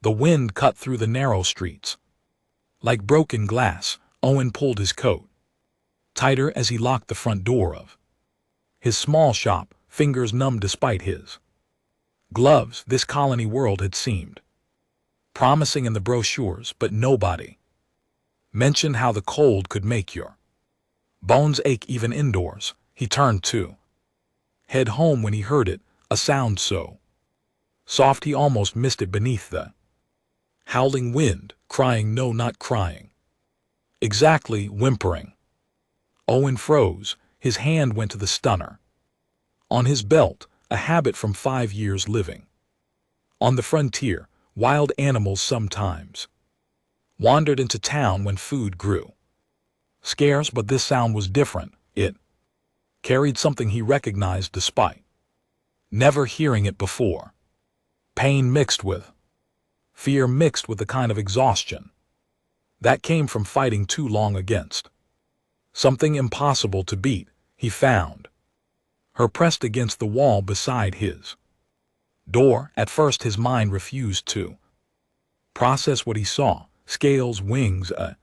The wind cut through the narrow streets. Like broken glass, Owen pulled his coat tighter as he locked the front door of his small shop, fingers numb despite his gloves. This colony world had seemed promising in the brochures, but nobody mentioned how the cold could make your bones ache even indoors. He turned to head home when he heard it, a sound so soft he almost missed it beneath the howling wind, crying, no, not crying. Exactly, whimpering. Owen froze. His hand went to the stunner on his belt, a habit from 5 years living on the frontier. Wild animals sometimes wandered into town when food grew scarce, but this sound was different. It carried something he recognized despite never hearing it before. Pain mixed with fear, mixed with the kind of exhaustion that came from fighting too long against something impossible to beat. He found her pressed against the wall beside his door. At first his mind refused to process what he saw. Scales, wings, a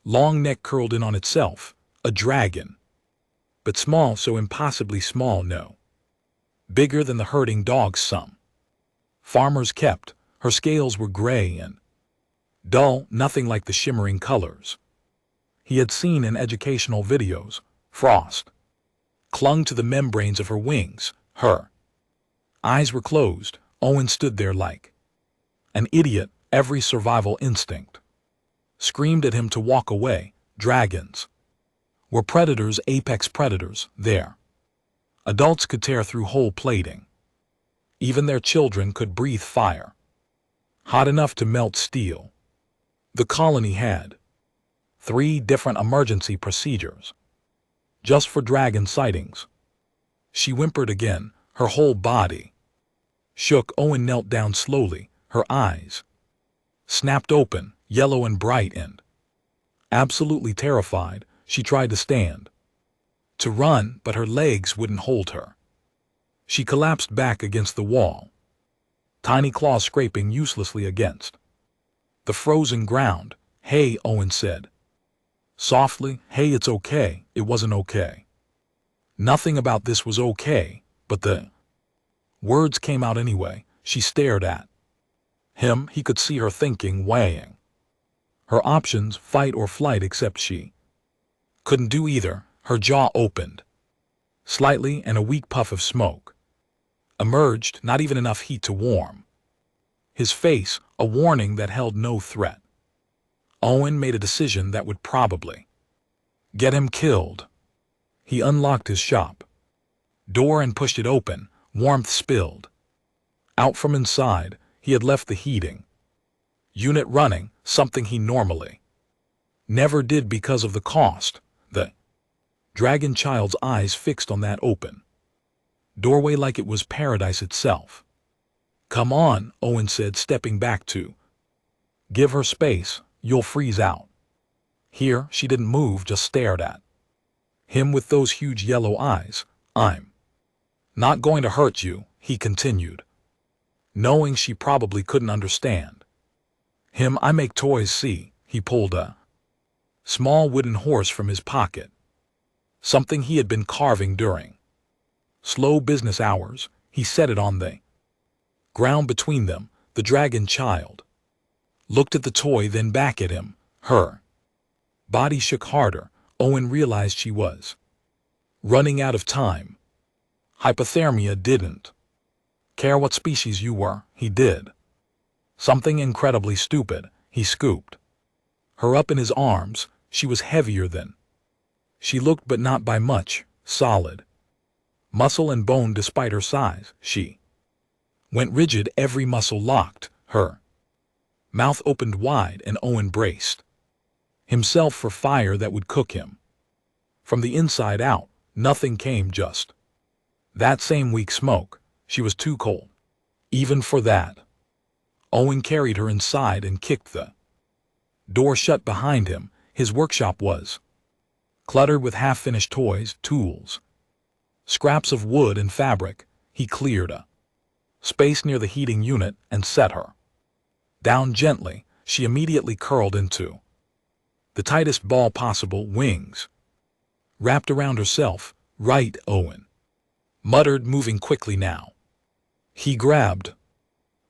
long neck curled in on itself, a dragon. But small, so impossibly small, no bigger than the herding dogs some farmers kept. Her scales were gray and dull, nothing like the shimmering colors he had seen in educational videos. Frost clung to the membranes of her wings. Her eyes were closed. Owen stood there like an idiot. Every survival instinct screamed at him to walk away. Dragons were predators, apex predators. Their adults could tear through whole plating. Even their children could breathe fire hot enough to melt steel. The colony had 3 different emergency procedures just for dragon sightings. She whimpered again. Her whole body shook. Owen knelt down slowly. Her eyes snapped open, yellow and bright and absolutely terrified. She tried to stand, to run, but her legs wouldn't hold her. She collapsed back against the wall, tiny claws scraping uselessly against the frozen ground. Hey, Owen said softly. Hey, it's okay. It wasn't okay. Nothing about this was okay, but the words came out anyway. She stared at him. He could see her thinking, weighing her options, fight or flight, except she couldn't do either. Her jaw opened slightly and a weak puff of smoke emerged, not even enough heat to warm his face, a warning that held no threat. Owen made a decision that would probably get him killed. He unlocked his shop door and pushed it open. Warmth spilled out from inside. He had left the heating unit running, something he normally never did because of the cost. The dragon child's eyes fixed on that open doorway like it was paradise itself. Come on, Owen said, stepping back to give her space. You'll freeze out here. She didn't move, just stared at him with those huge yellow eyes. I'm not going to hurt you, he continued, knowing she probably couldn't understand him. I make toys, see. He pulled a small wooden horse from his pocket, something he had been carving during slow business hours. He set it on the ground between them. The dragon child looked at the toy, then back at him. Her body shook harder. Owen realized she was running out of time. Hypothermia. Didn't care what species you were. He did something incredibly stupid. He scooped her up in his arms. She was heavier than she looked, but not by much. Solid muscle and bone despite her size. She went rigid, every muscle locked. Her mouth opened wide, and Owen braced himself for fire that would cook him from the inside out. Nothing came, just that same weak smoke. She was too cold even for that. Owen carried her inside and kicked the door shut behind him. His workshop was cluttered with half-finished toys, tools, scraps of wood and fabric. He cleared a space near the heating unit and set her Down gently, she immediately curled into the tightest ball possible, wings wrapped around herself. Right, Owen muttered, moving quickly now. He grabbed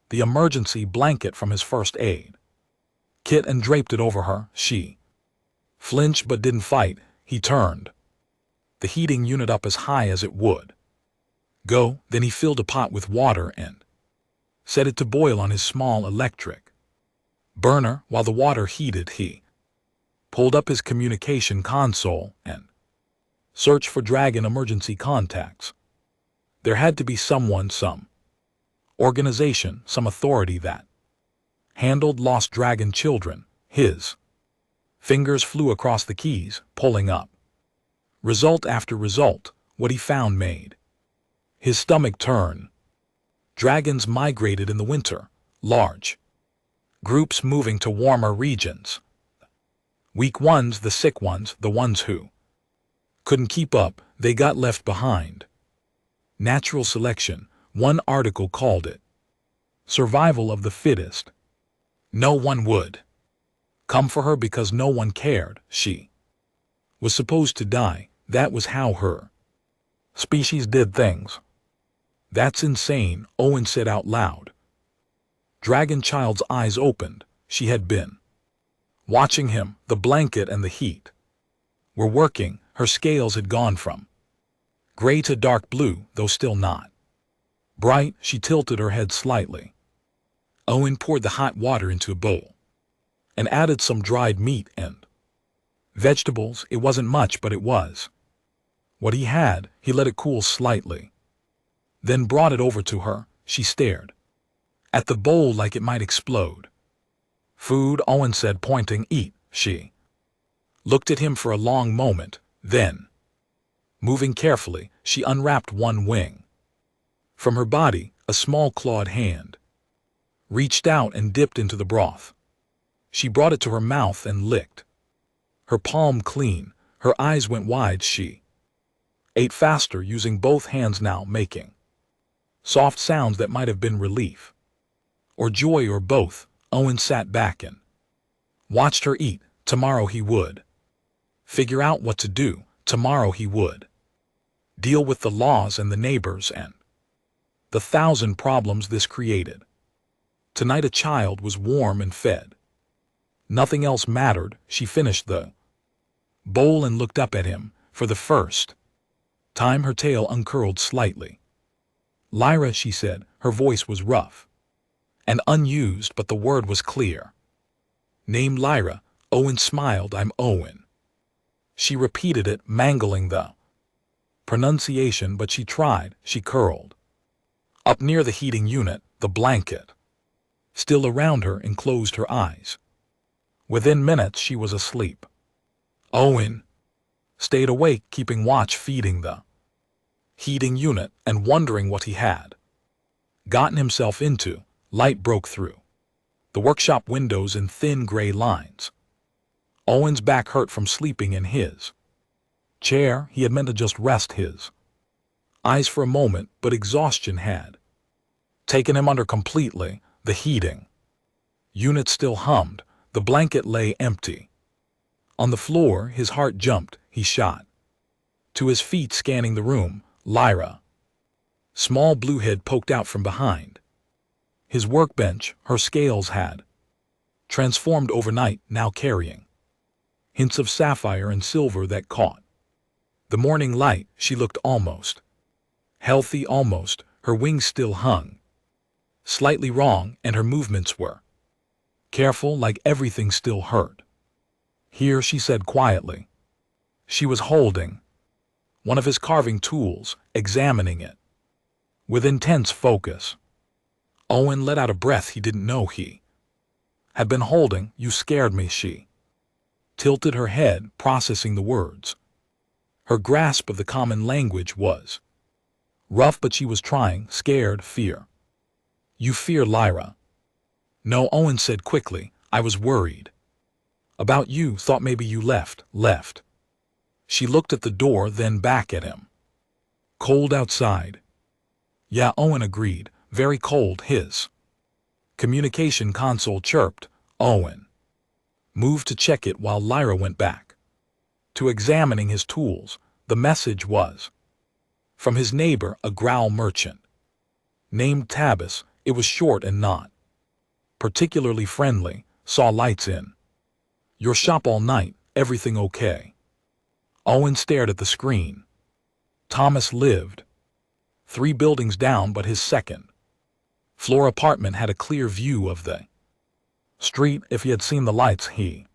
the emergency blanket from his first aid kit and draped it over her. She flinched but didn't fight. He turned the heating unit up as high as it would go, then he filled a pot with water and set it to boil on his small electric burner. While the water heated, he pulled up his communication console and searched for Dragon emergency contacts. There had to be someone, some organization, some authority that handled lost Dragon children. His fingers flew across the keys, pulling up result after result. What he found made his stomach turn. Dragons migrated in the winter, large groups moving to warmer regions. Weak ones, the sick ones, the ones who couldn't keep up, they got left behind. Natural selection, one article called it. Survival of the fittest. No one would come for her because no one cared. She was supposed to die. That was how her species did things. That's insane, Owen said out loud. Dragon Child's eyes opened. She had been watching him. The blanket and the heat were working. Her scales had gone from gray to dark blue, though still not bright. She tilted her head slightly. Owen poured the hot water into a bowl and added some dried meat and vegetables. It wasn't much, but it was what he had. He let it cool slightly, then brought it over to her. She stared at the bowl like it might explode. Food, Owen said, pointing. Eat. She looked at him for a long moment, then, moving carefully, she unwrapped one wing from her body. A small clawed hand reached out and dipped into the broth. She brought it to her mouth and licked her palm clean. Her eyes went wide. She ate faster, using both hands now, making soft sounds that might have been relief or joy or both. Owen sat back and watched her eat. Tomorrow he would figure out what to do. Tomorrow he would deal with the laws and the neighbors and the 1,000 problems this created. Tonight a child was warm and fed. Nothing else mattered. She finished the bowl and looked up at him. For the first time her tail uncurled slightly. Lyra, she said. Her voice was rough and unused, but the word was clear. Name Lyra. Owen smiled. I'm Owen. She repeated it, mangling the pronunciation, but she tried. She curled up near the heating unit, the blanket still around her, and closed her eyes. Within minutes she was asleep. Owen stayed awake, keeping watch, feeding the heating unit and wondering what he had gotten himself into. Light broke through the workshop windows in thin gray lines. Owen's back hurt from sleeping in his chair. He had meant to just rest his eyes for a moment, but exhaustion had taken him under completely. The heating unit still hummed. The blanket lay empty on the floor. His heart jumped. He shot to his feet, scanning the room. Lyra, small blue head poked out from behind his workbench. Her scales had transformed overnight, now carrying hints of sapphire and silver that caught the morning light. She looked almost healthy, almost. Her wings still hung slightly wrong, and her movements were careful, like everything still hurt. Here, she said quietly. She was holding one of his carving tools, examining it with intense focus. Owen let out a breath he didn't know he had been holding. You scared me. She tilted her head, processing the words. Her grasp of the common language was rough, but she was trying. Scared, fear. You fear Lyra? No, Owen said quickly. I was worried about you, thought maybe you left. She looked at the door, then back at him. Cold outside? Yeah, Owen agreed. Very cold. His Communication console chirped. Owen moved to check it while Lyra went back to examining his tools. The message was from his neighbor, a growl merchant named Tabas. It was short and not particularly friendly. Saw lights in your shop all night. Everything okay? Owen stared at the screen. Thomas lived 3 buildings down, but his second floor apartment had a clear view of the street. If he had seen the lights, he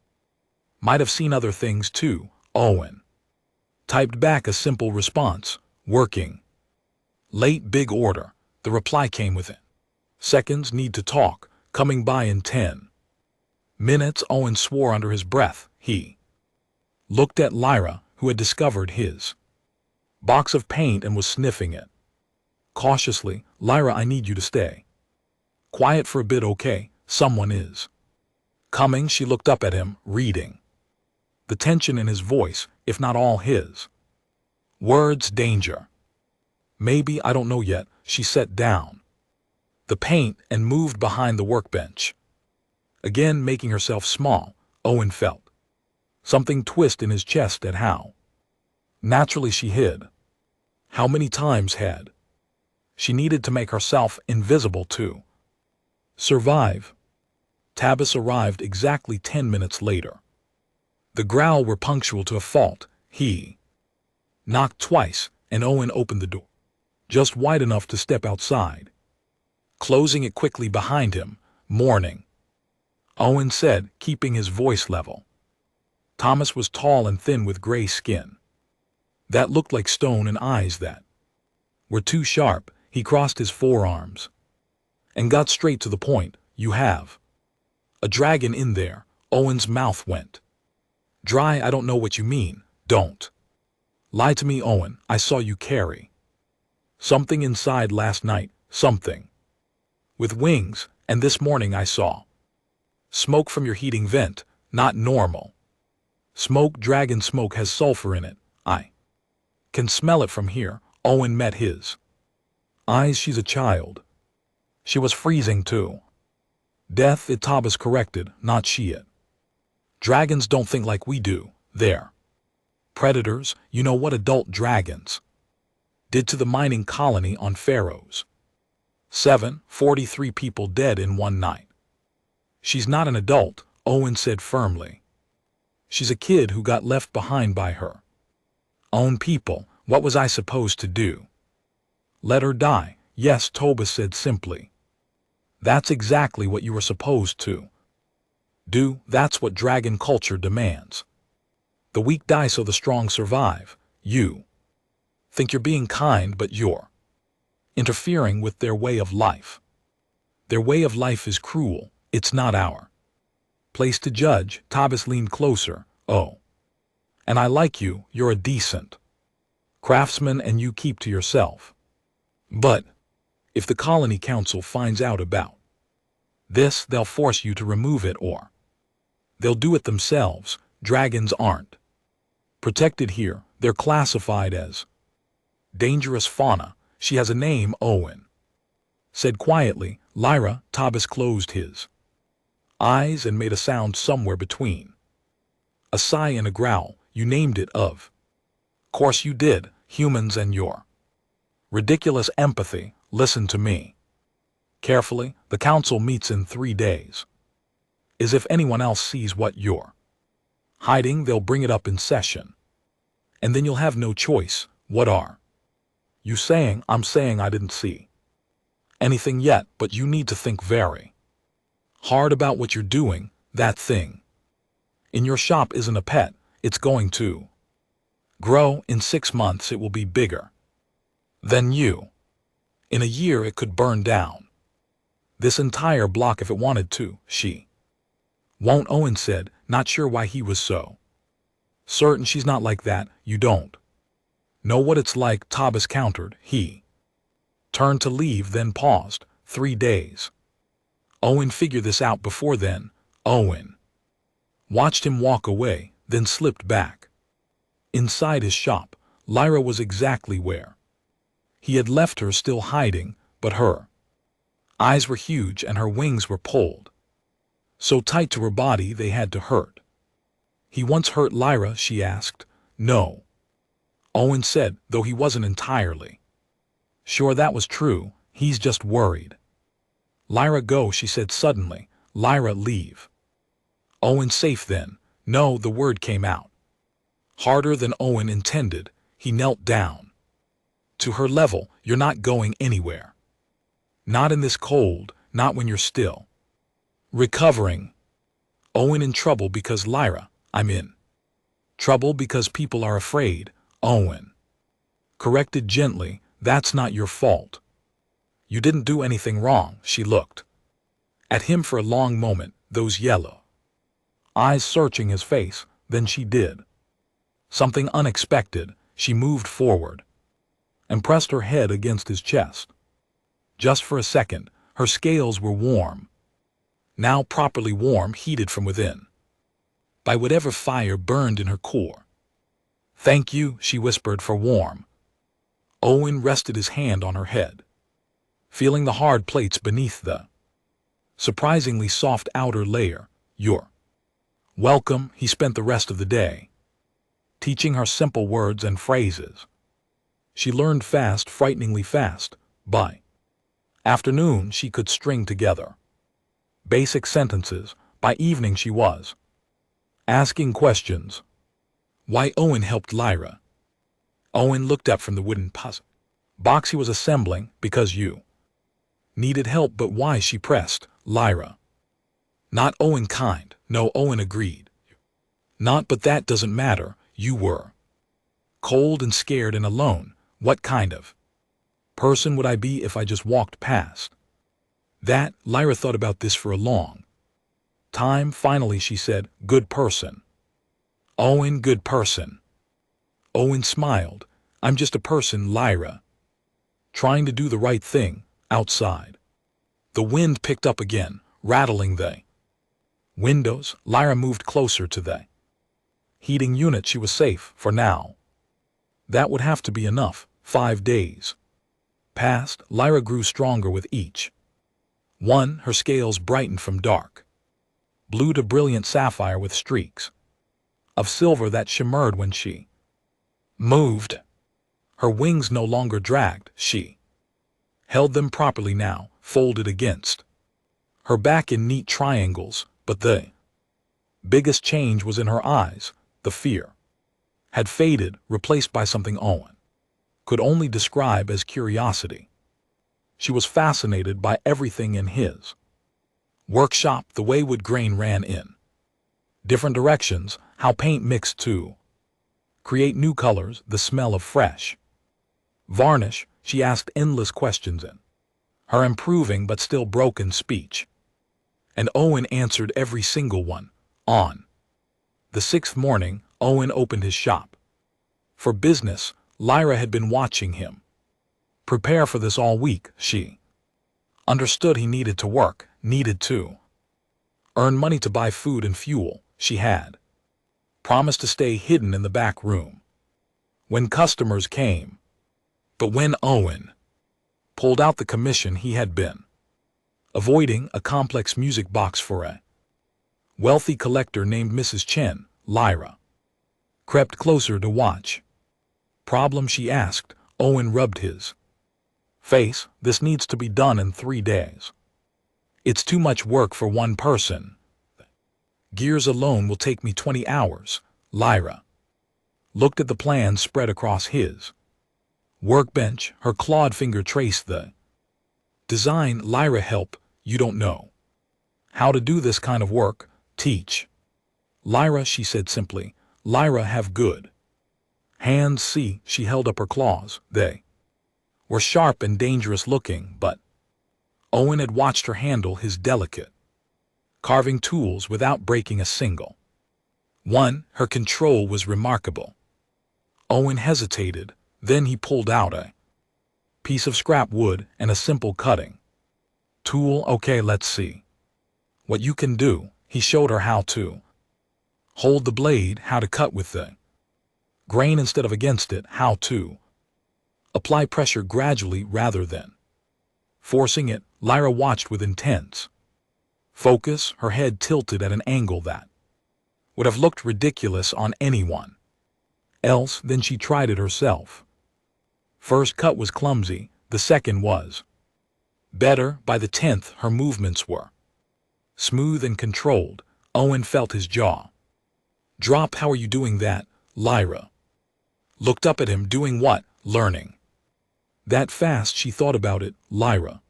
might have seen other things too. Owen typed back a simple response. Working late, big order. The reply came within seconds. Need to talk. Coming by in 10 minutes. Owen swore under his breath. He looked at Lyra, who had discovered his box of paint and was sniffing it cautiously. Lyra, I need you to stay quiet for a bit, okay? Someone is coming. She looked up at him, reading the tension in his voice, if not all his words. Danger. Maybe, I don't know yet. She set down the paint and moved behind the workbench, again making herself small. Owen felt something twist in his chest at how naturally she hid. How many times had she needed to make herself invisible to survive? Tabas arrived exactly 10 minutes later. The growl were punctual to a fault. He knocked twice, and Owen opened the door just wide enough to step outside, closing it quickly behind him. Morning, Owen said, keeping his voice level. Thomas was tall and thin with gray skin that looked like stone and eyes that were too sharp. He crossed his forearms and got straight to the point. You have a dragon in there. Owen's mouth went dry. I don't know what you mean. Don't lie to me, Owen. I saw you carry something inside last night. Something with wings. And this morning I saw smoke from your heating vent. Not normal smoke. Dragon smoke has sulfur in it. I can smell it from here. Owen met his eyes. She's a child. She was freezing too. Death, it. Tabas corrected, not she it. Dragons don't think like we do. They're predators. You know what adult dragons did to the mining colony on Pharaoh's 43 people dead in one night. She's not an adult, Owen said firmly. She's a kid who got left behind by her own people. What was I supposed to do? Let her die? Yes, Toba said simply. That's exactly what you were supposed to do. That's what dragon culture demands. The weak die so the strong survive. You think you're being kind, but you're interfering with their way of life. Their way of life is cruel. It's not our place to judge. Tabas leaned closer. Oh, and I like you. You're a decent craftsman and you keep to yourself. But if the colony council finds out about this, they'll force you to remove it, or they'll do it themselves. Dragons aren't protected here. They're classified as dangerous fauna. She has a name, Owen said quietly. Lyra. Tabas closed his eyes and made a sound somewhere between a sigh and a growl. You named it. Of course you did. Humans and your ridiculous empathy. Listen to me carefully. The council meets in 3 days. As if anyone else sees what you're hiding, they'll bring it up in session. And then you'll have no choice. What are you saying? I'm saying I didn't see anything yet, but you need to think very hard about what you're doing. That thing in your shop isn't a pet. It's going to grow. In 6 months it will be bigger than you. In a year it could burn down this entire block if it wanted to. She won't, Owen said, not sure why he was so certain. She's not like that. You don't know what it's like, Tabas countered. He turned to leave, then paused. 3 days. Owen figure this out before then. Owen watched him walk away, then slipped back inside his shop. Lyra was exactly where he had left her, still hiding, but her Eyes were huge and her wings were pulled so tight to her body they had to hurt. He once hurt Lyra, she asked. No, Owen said, though he wasn't entirely sure that was true. He's just worried. Lyra, go, she said suddenly. Lyra, leave. Owen, safe then? No, the word came out harder than Owen intended. He knelt down to her level. You're not going anywhere. Not in this cold, not when you're still recovering. Owen, in trouble because Lyra, I'm in trouble because people are afraid. Owen corrected gently, that's not your fault. You didn't do anything wrong. She looked at him for a long moment, those yellow eyes searching his face. Then she did something unexpected. She moved forward and pressed her head against his chest. Just for a second, her scales were warm. Now properly warm, heated from within by whatever fire burned in her core. Thank you, she whispered, for warm. Owen rested his hand on her head, feeling the hard plates beneath the surprisingly soft outer layer. You're welcome. He spent the rest of the day teaching her simple words and phrases. She learned fast, frighteningly fast. By afternoon, she could string together basic sentences. By evening, she was asking questions. Why Owen helped Lyra. Owen looked up from the wooden puzzle box he was assembling. Because you needed help. But why? She pressed. Lyra. Not Owen kind. No, Owen agreed. Not, but that doesn't matter. You were cold and scared and alone. What kind of person would I be if I just walked past that? Lyra thought about this for a long time. Finally, she said, good person. Owen, good person. Owen smiled. I'm just a person, Lyra, trying to do the right thing. Outside, the wind picked up again, rattling the windows. Lyra moved closer to the heating unit. She was safe for now. That would have to be enough. 5 days passed. Lyra grew stronger with each one. Her scales brightened from dark blue to brilliant sapphire with streaks of silver that shimmered when she moved. Her wings no longer dragged. She held them properly now, folded against her back in neat triangles. But the biggest change was in her eyes. The fear had faded, replaced by something Owen could only describe as curiosity. She was fascinated by everything in his workshop, the way wood grain ran in different directions, how paint mixed to create new colors, the smell of fresh varnish. She asked endless questions in her improving but still broken speech, and Owen answered every single one. On the 6th morning, Owen opened his shop for business. Lyra had been watching him prepare for this all week. She understood he needed to work, needed to earn money to buy food and fuel. She had promised to stay hidden in the back room when customers came. But when Owen pulled out the commission he had been avoiding, a complex music box for a wealthy collector named Mrs. Chen, Lyra crept closer to watch. Problem? She asked. Owen rubbed his face. This needs to be done in 3 days. It's too much work for one person. Gears alone will take me 20 hours. Lyra looked at the plans spread across his workbench. Her clawed finger traced the design. Lyra, help. You don't know how to do this kind of work. Teach. Lyra, she said simply. Lyra, have good hands. See, she held up her claws. They were sharp and dangerous looking, but Owen had watched her handle his delicate carving tools without breaking a single one. Her control was remarkable. Owen hesitated. Then he pulled out a piece of scrap wood and a simple cutting tool. Okay, let's see what you can do. He showed her how to hold the blade, how to cut with the grain instead of against it, how to apply pressure gradually rather than Forcing it, Lyra watched with intense focus, her head tilted at an angle that would have looked ridiculous on anyone else. Then she tried it herself. First cut was clumsy, the second was better. By the 10th, her movements were smooth and controlled. Owen felt his jaw drop. How are you doing that? Lyra looked up at him. Doing what? Learning. That fast? She thought about it. Lyra.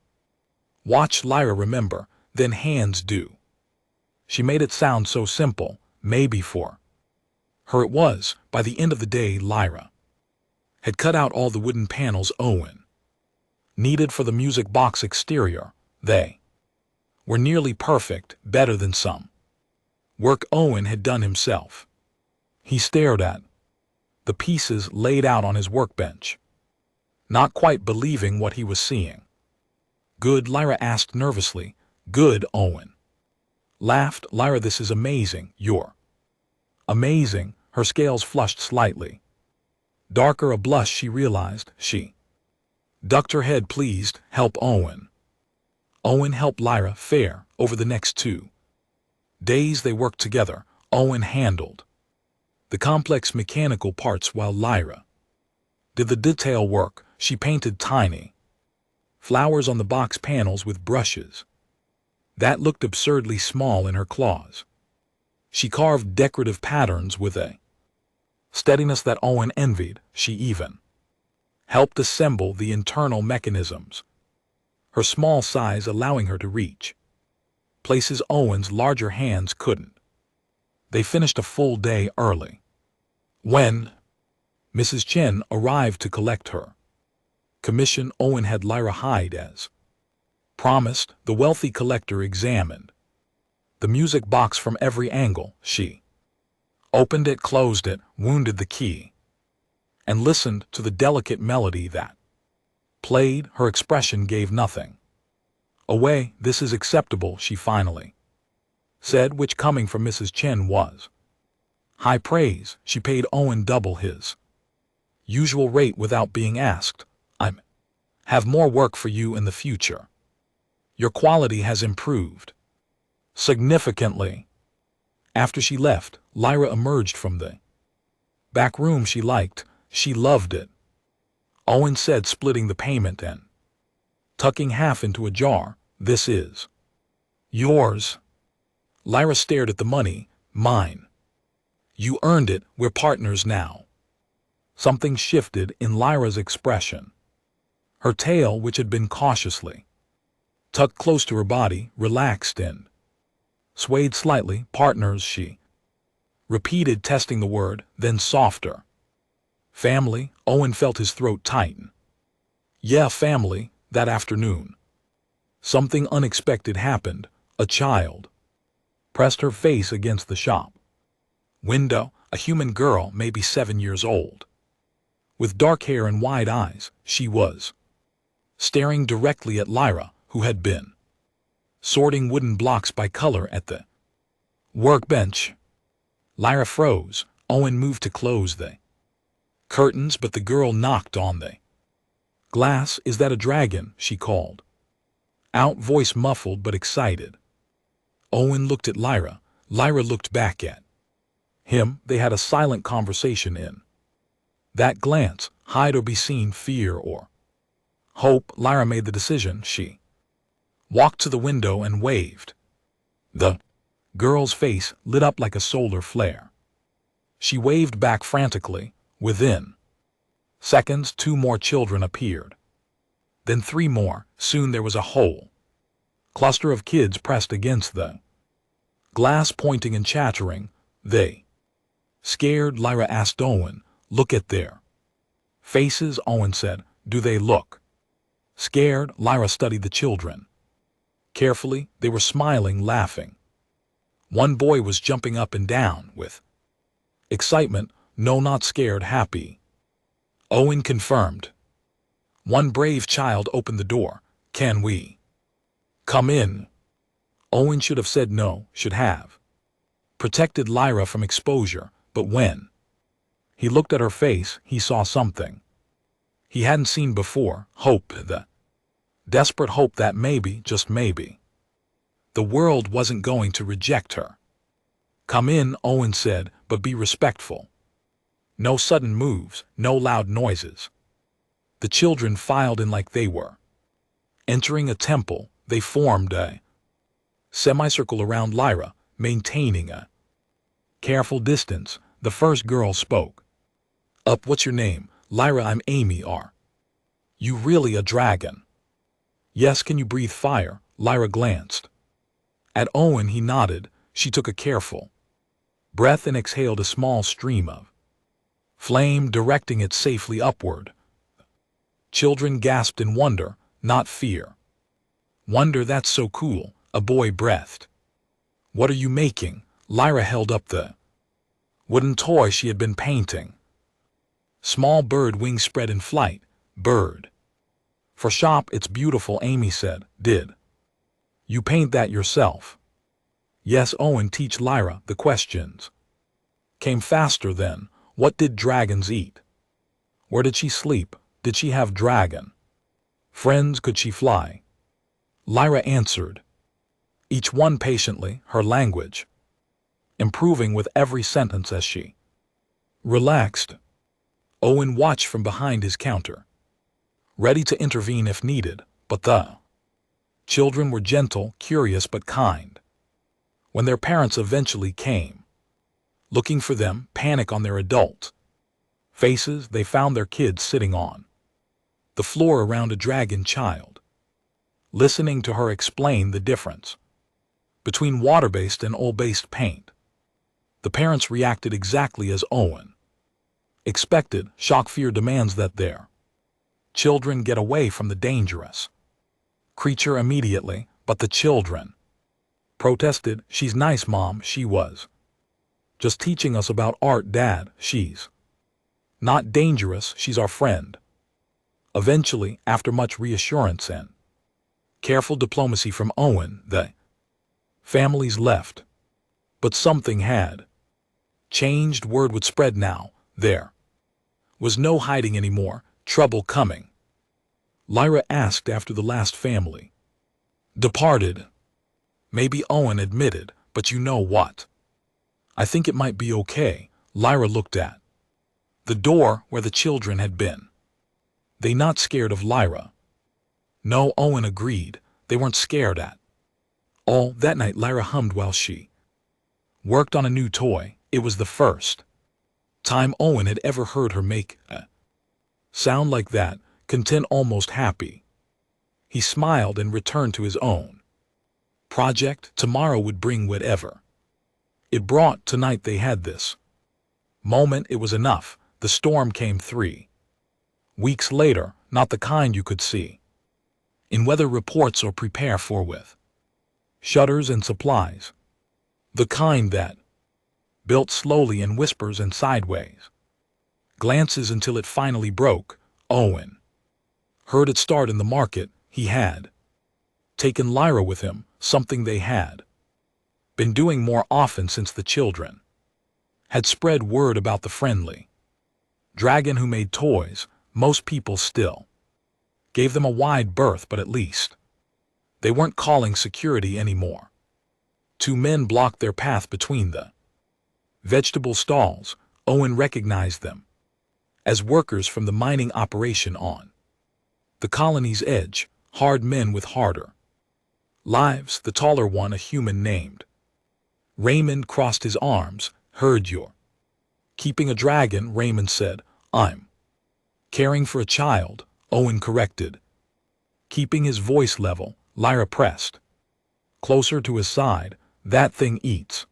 Watch Lyra remember, then hands do. She made it sound so simple. Maybe for her it was. By the end of the day, Lyra had cut out all the wooden panels Owen needed for the music box exterior. They were nearly perfect, better than some work Owen had done himself. He stared at the pieces laid out on his workbench, not quite believing what he was seeing. Good? Lyra asked nervously. Good, Owen laughed. Lyra, this is amazing. You're amazing. Her scales flushed slightly. Darker a blush, she realized. She ducked her head. Pleased. Help Owen. Owen helped Lyra. Fair. Over the next 2 days they worked together. Owen handled the complex mechanical parts while Lyra did the detail work. She painted tiny flowers on the box panels with brushes that looked absurdly small in her claws. She carved decorative patterns with a steadiness that Owen envied. She even helped assemble the internal mechanisms, her small size allowing her to reach places Owen's larger hands couldn't. They finished a full day early. When Mrs. Chen arrived to collect her commission, Owen had Lyra hide as promised. The wealthy collector examined the music box from every angle. She opened it, closed it, wounded the key, and listened to the delicate melody that played. Her expression gave nothing away. This is acceptable, she finally said, which coming from Mrs. Chen was high praise. She paid Owen double his usual rate without being asked. I have more work for you in the future. Your quality has improved significantly. After she left, Lyra emerged from the back room. She loved it, Owen said, splitting the payment and tucking half into a jar. This is yours. Lyra stared at the money. Mine. You earned it. We're partners now. Something shifted in Lyra's expression. Her tail, which had been cautiously tucked close to her body, relaxed and swayed slightly. Partners, she repeated, testing the word, then softer. Family? Owen felt his throat tighten. Yeah, family. That afternoon, something unexpected happened. A child pressed her face against the shop window. A human girl, maybe 7 years old, with dark hair and wide eyes. She was staring directly at Lyra, who had been sorting wooden blocks by color at the workbench. Lyra froze. Owen moved to close the curtains, but the girl knocked on the glass. Is that a dragon? She called out, voice muffled but excited. Owen looked at Lyra. Lyra looked back at him. They had a silent conversation in that glance. Hide or be seen, fear or hope. Lyra made the decision. She walked to the window and waved. The girl's face lit up like a solar flare. She waved back frantically. Within seconds, 2 more children appeared. Then 3 more. Soon there was a whole cluster of kids pressed against the glass, pointing and chattering. They scared? Lyra asked Owen. Look at their faces, Owen said. Do they look scared? Lyra studied the children carefully. They were smiling, laughing. One boy was jumping up and down with excitement. No, not scared, happy, Owen confirmed. One brave child opened the door. Can we come in? Owen should have said no, should have protected Lyra from exposure, but when he looked at her face, he saw something he hadn't seen before. Hope. The Desperate hope that maybe, just maybe, the world wasn't going to reject her. "Come in," Owen said, "but be respectful. No sudden moves, no loud noises." The children filed in like they were entering a temple. They formed a semicircle around Lyra, maintaining a careful distance. The first girl spoke up. "What's your name?" "Lyra." "I'm Amy. Are you really a dragon?" "Yes." "Can you breathe fire?" Lyra glanced at Owen. He nodded. She took a careful breath and exhaled a small stream of flame, directing it safely upward. Children gasped in wonder, not fear. "Wonder. That's so cool," a boy breathed. "What are you making?" Lyra held up the wooden toy she had been painting. "Small bird, wings spread in flight." "Bird for shop." "It's beautiful," Amy said. "Did you paint that yourself?" "Yes." Owen teach Lyra. The questions came faster then. What did dragons eat? Where did she sleep? Did she have dragon friends? Could she fly? Lyra answered, each one patiently, her language improving with every sentence as she relaxed. Owen watched from behind his counter, ready to intervene if needed, but the children were gentle, curious, but kind. When their parents eventually came, looking for them, panic on their adult faces, they found their kids sitting on the floor around a dragon child, listening to her explain the difference between water-based and oil-based paint. The parents reacted exactly as Owen expected. Shock, fear demands that their children get away from the dangerous creature immediately, but the children protested. "She's nice, Mom. She was just teaching us about art, Dad. She's not dangerous. She's our friend." Eventually, after much reassurance and careful diplomacy from Owen, the families left. But something had changed. Word would spread now. There was no hiding anymore. Trouble coming. Lyra asked after the last family departed. "Maybe," Owen admitted, "but you know what? I think it might be okay." Lyra looked at the door where the children had been. "They not scared of Lyra?" "No," Owen agreed. "They weren't scared at all." That night Lyra hummed while she worked on a new toy. It was the first time Owen had ever heard her make a sound like that, content, almost happy. He smiled and returned to his own project. Tomorrow would bring whatever it brought. Tonight they had this moment. It was enough. The storm came 3 weeks later, not the kind you could see in weather reports or prepare for with shutters and supplies. The kind that built slowly in whispers and sideways glances until it finally broke. Owen heard it start in the market. He had taken Lyra with him, something they had been doing more often since the children had spread word about the friendly dragon who made toys. Most people still gave them a wide berth, but at least they weren't calling security anymore. 2 men blocked their path between the vegetable stalls. Owen recognized them as workers from the mining operation on the colony's edge, hard men with harder lives. The taller one, a human named Raymond, crossed his arms. "Heard you're keeping a dragon," Raymond said. "I'm caring for a child," Owen corrected, keeping his voice level. Lyra pressed closer to his side. "That thing eats,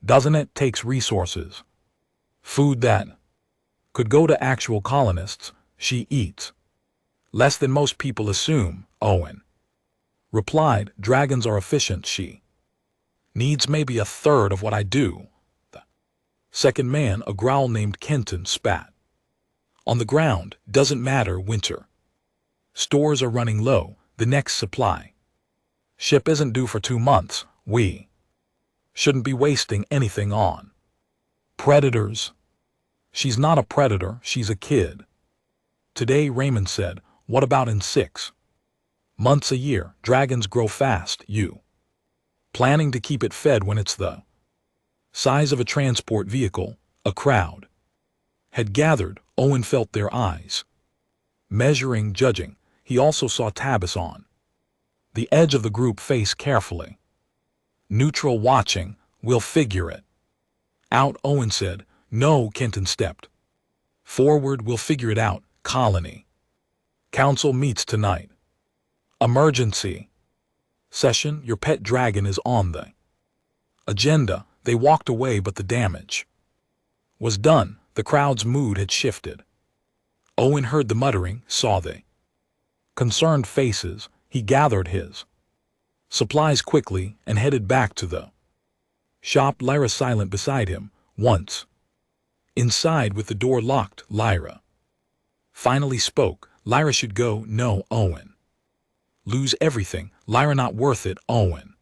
doesn't it? Takes resources. Food that could go to actual colonists. She eats less than most people assume," Owen replied. "Dragons are efficient. She needs maybe a third of what I do." The second man, a growl named Kenton, spat on the ground. "Doesn't matter. Winter stores are running low. The next supply ship isn't due for 2 months. We shouldn't be wasting anything on predators." "She's not a predator. She's a kid." Today, Raymond said. "What about in 6 Months a year, dragons grow fast, you. Planning to keep it fed when it's the size of a transport vehicle, a crowd had gathered. Owen felt their eyes. Measuring, judging. He also saw Tabas on the edge of the group face carefully. Neutral watching, we'll figure it out, Owen said. No, Kenton stepped forward, we'll figure it out. Colony Council meets tonight. Emergency session, your pet dragon is on the agenda. They walked away, but the damage was done. The crowd's mood had shifted. Owen heard the muttering, saw the concerned faces. He gathered his supplies quickly and headed back to the shop, Lyra silent beside him. Once inside with the door locked, Lyra finally spoke. Lyra should go. No, Owen. Lose everything. Lyra not worth it. Owen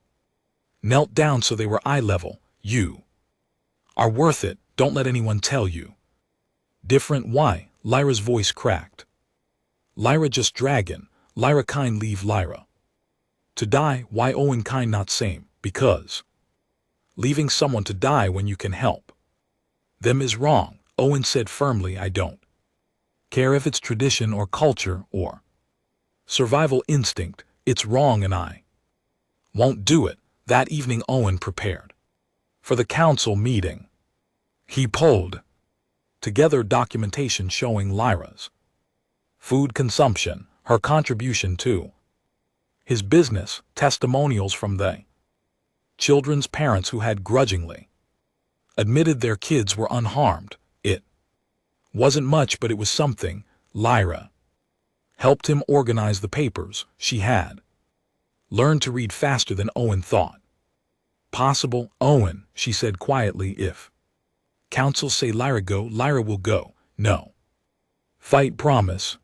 knelt down so they were eye level. You are worth it. Don't let anyone tell you different. Why? Lyra's voice cracked. Lyra just dragon. Lyra kind leave Lyra to die. Why? Owen kind not same. Because leaving someone to die when you can help them is wrong. Owen said firmly. I don't care if it's tradition or culture or survival instinct. It's wrong and I won't do it. That evening Owen prepared for the council meeting. He pulled together documentation showing Lyra's food consumption, her contribution to his business, testimonials from the children's parents who had grudgingly admitted their kids were unharmed. It wasn't much, but it was something. Lyra helped him organize the papers. She had learned to read faster than Owen thought possible. Owen, she said quietly, if council say Lyra go, Lyra will go. No fight, promise.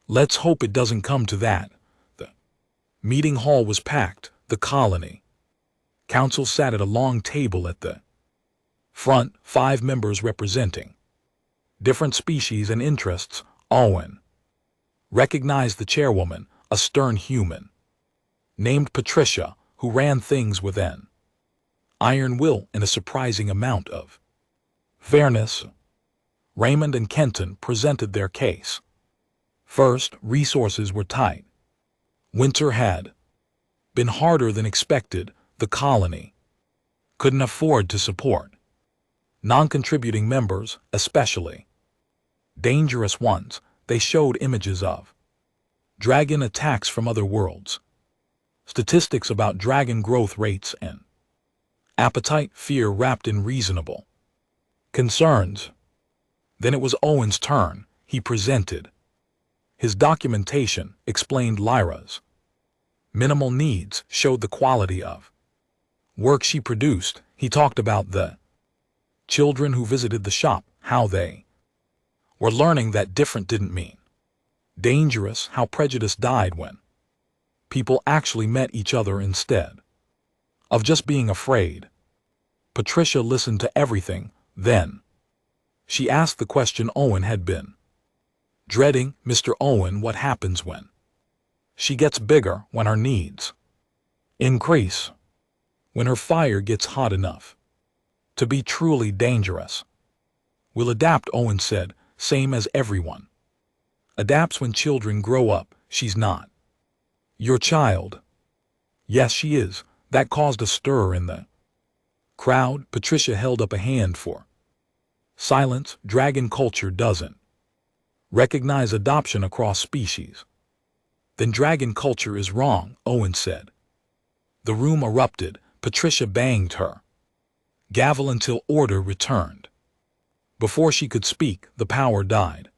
Let's hope it doesn't come to that. The meeting hall was packed. The colony council sat at a long table at the front, 5 members representing different species and interests. Owen recognized the chairwoman, a stern human named Patricia, who ran things with an iron will and a surprising amount of fairness. Raymond and Kenton presented their case. First, resources were tight. Winter had been harder than expected. The colony couldn't afford to support non-contributing members, especially dangerous ones. They showed images of dragon attacks from other worlds, statistics about dragon growth rates and appetite, fear wrapped in reasonable concerns. Then it was Owen's turn. He presented his documentation, explained Lyra's minimal needs, showed the quality of work she produced. He talked about the children who visited the shop, how they were learning that different didn't mean dangerous, how prejudice died when people actually met each other instead of just being afraid. Patricia listened to everything. Then she asked the question Owen had been dreading. Mr. Owen, what happens when she gets bigger, when her needs increase, when her fire gets hot enough to be truly dangerous? We'll adapt, Owen said, same as everyone adapts when children grow up. She's not your child. Yes, she is. That caused a stir in the crowd. Patricia held up a hand for silence. Dragon culture doesn't recognize adoption across species. Then dragon culture is wrong, Owen said. The room erupted. Patricia banged her gavel until order returned. Before she could speak, the power died.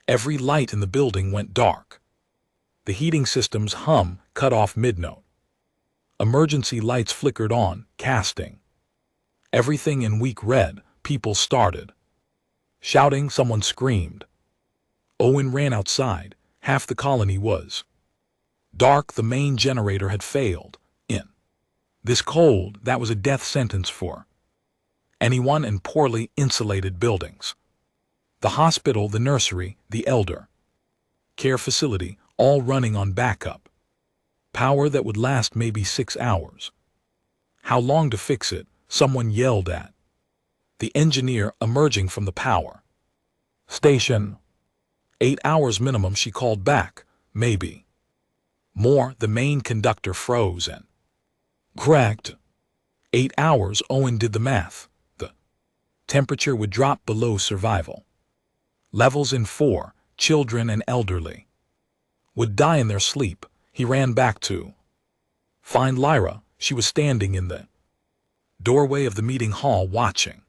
Every light in the building went dark. The heating system's hum cut off mid-note. Emergency lights flickered on, casting everything in weak red. People started shouting. Someone screamed. Owen ran outside. Half the colony was dark. The main generator had failed. In this cold, that was a death sentence for anyone in poorly insulated buildings. The hospital, the nursery, the elder care facility, all running on backup. Power that would last maybe 6 hours. How long to fix it? Someone yelled at the engineer emerging from the power station. 8 hours minimum, she called back. Maybe more. The main conductor froze and cracked. 8 hours, Owen did the math. The temperature would drop below survival levels in 4. Children and elderly would die in their sleep. He ran back to find Lyra. She was standing in the doorway of the meeting hall watching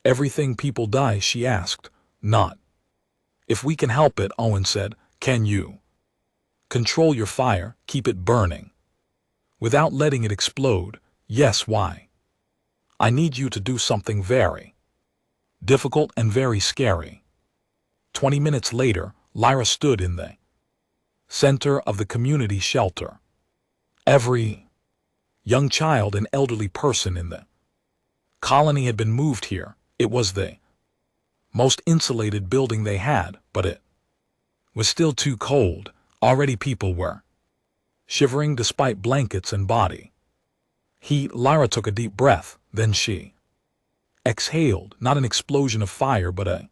everything. People die? She asked. Not if we can help it, Owen said. Can you control your fire, keep it burning without letting it explode? Yes. Why? I need you to do something very difficult and very scary. 20 minutes later, Lyra stood in the center of the community shelter. Every young child and elderly person in the colony had been moved here. It was the most insulated building they had, but it was still too cold. Already people were shivering despite blankets and body heat. Lyra took a deep breath, then she exhaled, not an explosion of fire, but a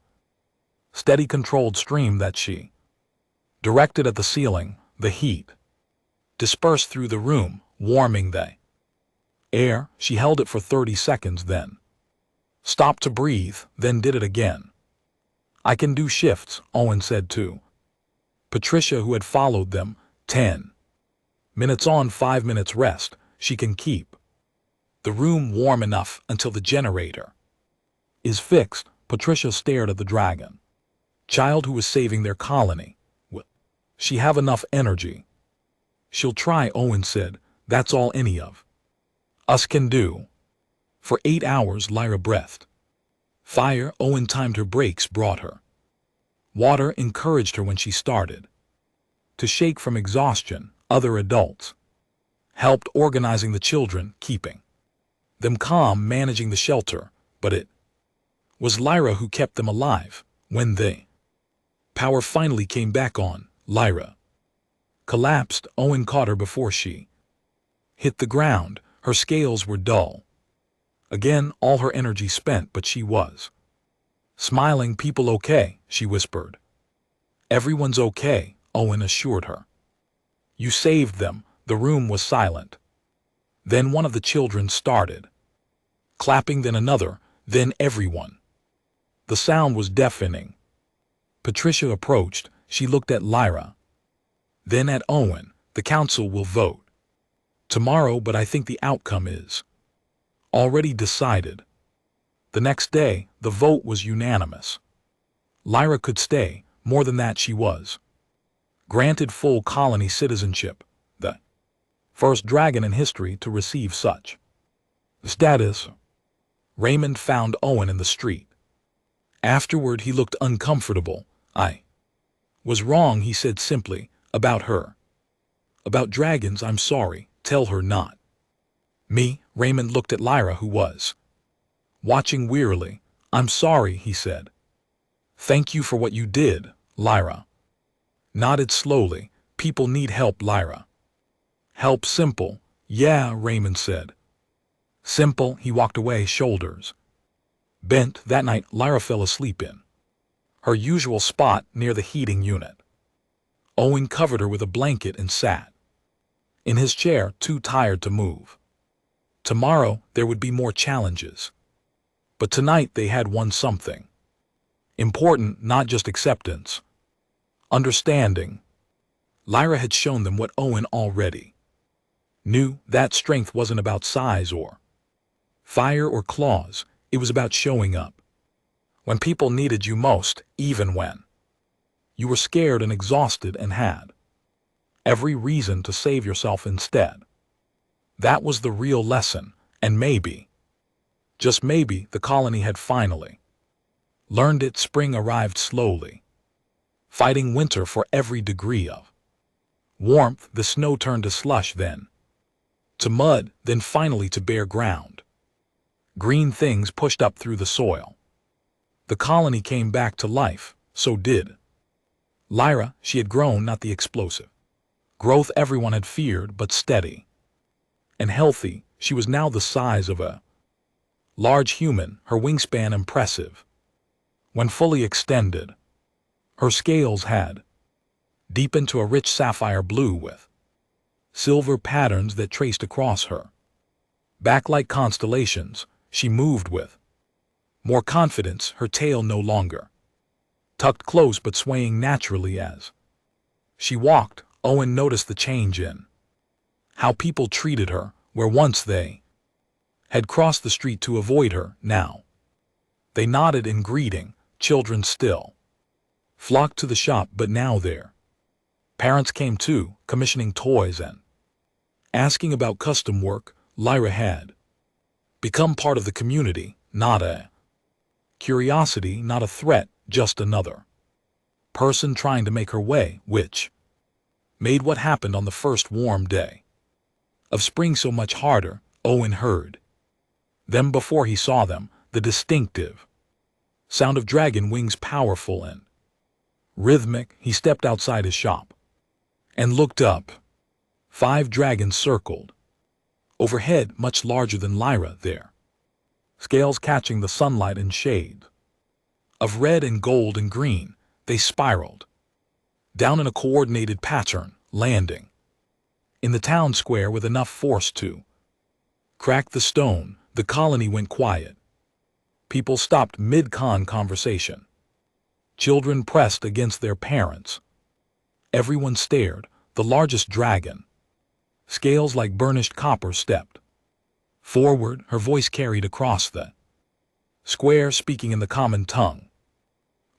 steady, controlled stream that she directed at the ceiling. The heat dispersed through the room, warming the air. She held it for 30 seconds, then stopped to breathe, then did it again. I can do shifts, Owen said to Patricia, who had followed them. 10 minutes on, 5 minutes rest. She can keep the room warm enough until the generator is fixed. Patricia stared at the dragon child who was saving their colony. Will she have enough energy? She'll try, Owen said. That's all any of us can do. For 8 hours, Lyra breathed fire. Owen timed her breaks, brought her water, encouraged her when she started to shake from exhaustion. Other adults helped, organizing the children, keeping them calm, managing the shelter, but it was Lyra who kept them alive. When the power finally came back on, Lyra collapsed. Owen caught her before she hit the ground. Her scales were dull again, all her energy spent, but she was smiling. People okay? She whispered. Everyone's okay, Owen assured her. You saved them. The room was silent. Then one of the children started clapping, then another, then everyone. The sound was deafening. Patricia approached. She looked at Lyra, then at Owen. The council will vote tomorrow, but I think the outcome is already decided. The next day, the vote was unanimous. Lyra could stay. More than that, she was granted full colony citizenship, the first dragon in history to receive such status. Raymond found Owen in the street. Afterward, he looked uncomfortable. I was wrong, he said simply, about her. About dragons, I'm sorry. Tell her not me. Raymond looked at Lyra, who was watching wearily. I'm sorry, he said. Thank you for what you did. Lyra nodded slowly. People need help, Lyra. Help? Simple. Yeah, Raymond said. Simple. He walked away, shoulders bent. That night, Lyra fell asleep in her usual spot near the heating unit. Owen covered her with a blanket and sat in his chair, too tired to move. Tomorrow, there would be more challenges. But tonight they had won something important, not just acceptance. Understanding. Lyra had shown them what Owen already knew. That strength wasn't about size or fire or claws. It was about showing up when people needed you most, even when you were scared and exhausted and had every reason to save yourself instead. That was the real lesson, and maybe, just maybe, the colony had finally learned it. Spring arrived slowly, fighting winter for every degree of warmth. The snow turned to slush, then to mud, then finally to bare ground. Green things pushed up through the soil. The colony came back to life. So did Lyra. She had grown, not the explosive Growth everyone had feared, but steady and healthy. She was now the size of a large human, her wingspan impressive. When fully extended, her scales had deepened to a rich sapphire blue with silver patterns that traced across her back like constellations. She moved with more confidence, her tail no longer tucked close but swaying naturally as she walked. Owen noticed the change in how people treated her. Where once they had crossed the street to avoid her, now they nodded in greeting. Children still flocked to the shop, but now their parents came too, commissioning toys and asking about custom work. Lyra had become part of the community, not a curiosity, not a threat, just another person trying to make her way, which made what happened on the first warm day of spring so much harder. Owen heard them before he saw them, the distinctive sound of dragon wings, powerful and rhythmic. He stepped outside his shop and looked up. 5 dragons circled overhead, much larger than Lyra, their scales catching the sunlight in shades of red and gold and green. They spiraled down in a coordinated pattern, landing in the town square with enough force to crack the stone. The colony went quiet. People stopped mid-con conversation. Children pressed against their parents. Everyone stared. The largest dragon, scales like burnished copper, stepped forward, her voice carried across the square, speaking in the common tongue.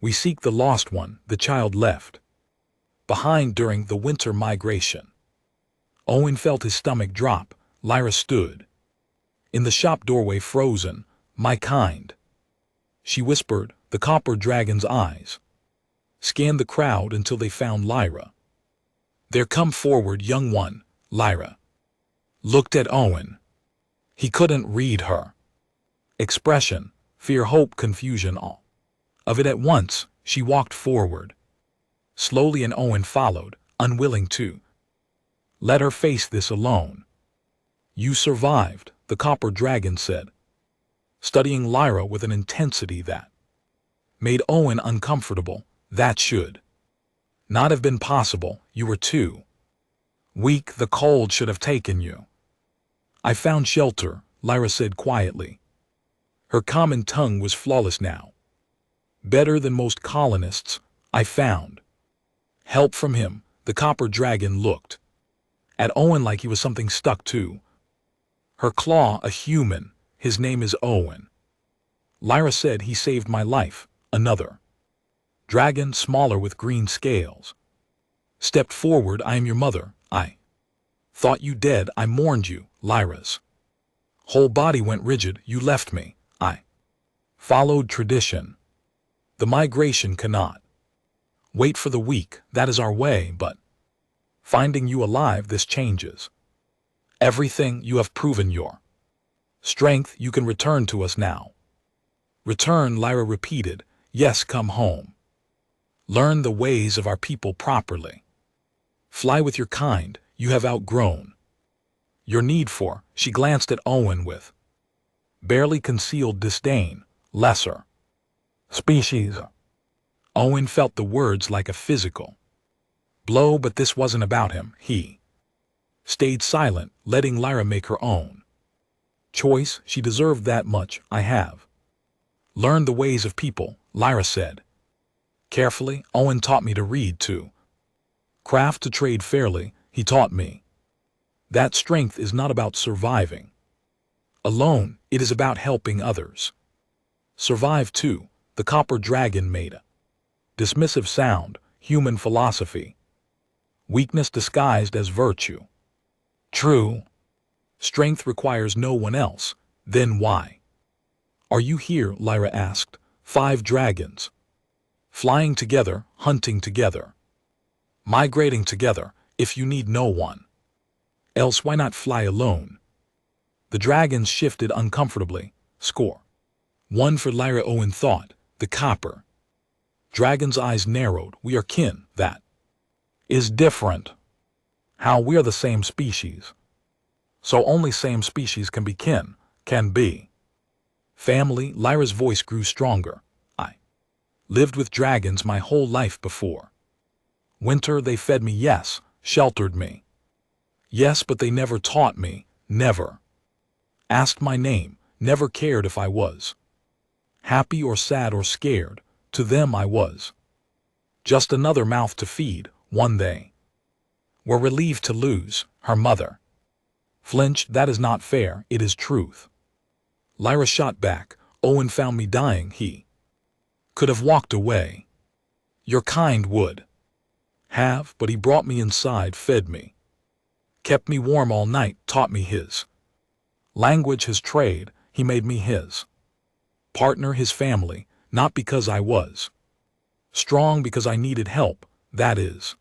We seek the lost one, the child left behind during the winter migration. Owen felt his stomach drop. Lyra stood in the shop doorway, frozen. My kind, she whispered. The copper dragon's eyes scanned the crowd until they found Lyra. There, come forward, young one. Lyra looked at Owen. He couldn't read her expression, fear, hope, confusion, all of it at once. She walked forward slowly and Owen followed, unwilling to let her face this alone. You survived, the copper dragon said, studying Lyra with an intensity that made Owen uncomfortable. That should not have been possible. You were too weak. The cold should have taken you. I found shelter, Lyra said quietly. Her common tongue was flawless now. Better than most colonists. I found help from him. The copper dragon looked at Owen like he was something stuck to her claw. A human. His name is Owen. Lyra said. He saved my life. Another dragon, smaller with green scales, stepped forward. I am your mother. I thought you dead. I mourned you. Lyra's whole body went rigid. You left me. I followed tradition. The migration cannot wait for the weak. That is our way, but finding you alive, this changes everything. You have proven your strength. You can return to us now. Return, Lyra repeated. Yes, come home. Learn the ways of our people properly. Fly with your kind. You have outgrown your need for. She glanced at Owen with barely concealed disdain. Lesser species. Owen felt the words like a physical blow, but this wasn't about him. He stayed silent, letting Lyra make her own choice. She deserved that much. I have learned the ways of people, Lyra said carefully. Owen taught me to read, to craft, to trade fairly. He taught me that strength is not about surviving alone. It is about helping others survive too. The copper dragon made a dismissive sound. Human philosophy. Weakness disguised as virtue. True strength requires no one else. Then why are you here? Lyra asked. 5 dragons. Flying together, hunting together, migrating together. If you need no one else, why not fly alone? The dragons shifted uncomfortably. Score 1 for Lyra, Owen thought. The copper dragon's eyes narrowed. We are kin. That is different. How we're the same species. So only same species can be kin, can be. Family, Lyra's voice grew stronger. I lived with dragons my whole life before. Winter they fed me, yes, sheltered me. Yes, but they never taught me, never. Asked my name, never cared if I was happy or sad or scared, to them I was just another mouth to feed. One they were relieved to lose, her mother flinched. That is not fair, it is truth. Lyra shot back. Owen found me dying, he could have walked away. Your kind would have, but he brought me inside, fed me, kept me warm all night, taught me his language, his trade. He made me his partner, his family, not because I was strong, because I needed help. That is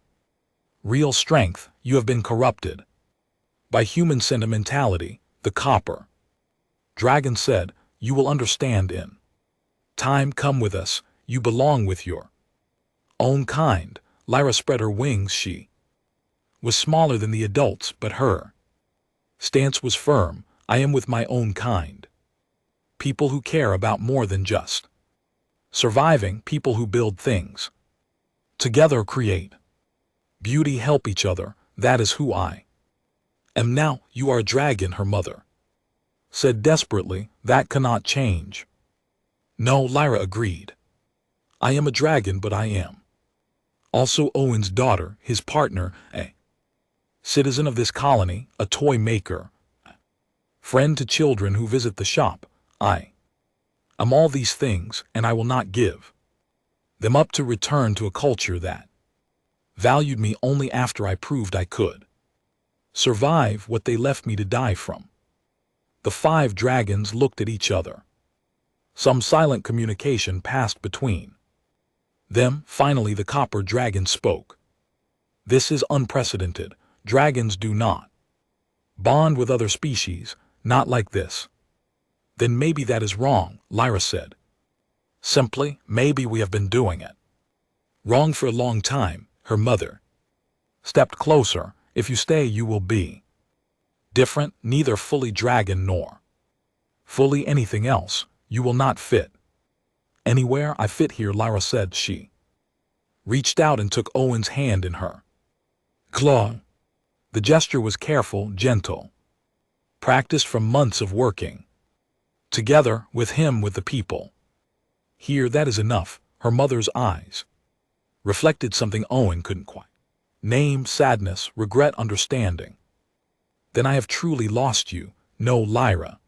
real strength. You have been corrupted by human sentimentality. The copper dragon said, you will understand in time. Come with us, you belong with your own kind. Lyra spread her wings. She was smaller than the adults, but her stance was firm. I am with my own kind. People who care about more than just surviving, people who build things together, create beauty, help each other. That is who I am now. You are a dragon, her mother said desperately. That cannot change. No, Lyra agreed. I am a dragon, but I am also Owen's daughter, his partner, a citizen of this colony, a toy maker, friend to children who visit the shop. I am all these things, and I will not give them up to return to a culture that valued me only after I proved I could survive what they left me to die from. The 5 dragons looked at each other. Some silent communication passed between them. Finally, the copper dragon spoke. This is unprecedented. Dragons do not bond with other species, not like this. Then maybe that is wrong, Lyra said. Simply, maybe we have been doing it wrong for a long time. Her mother stepped closer. If you stay, you will be different, neither fully dragon nor fully anything else. You will not fit anywhere. I fit here, Lyra said. She reached out and took Owen's hand in her claw. The gesture was careful, gentle, practiced from months of working together with him, with the people here. That is enough. Her mother's eyes reflected something Owen couldn't quite name: sadness, regret, understanding. Then I have truly lost you. No, Lyra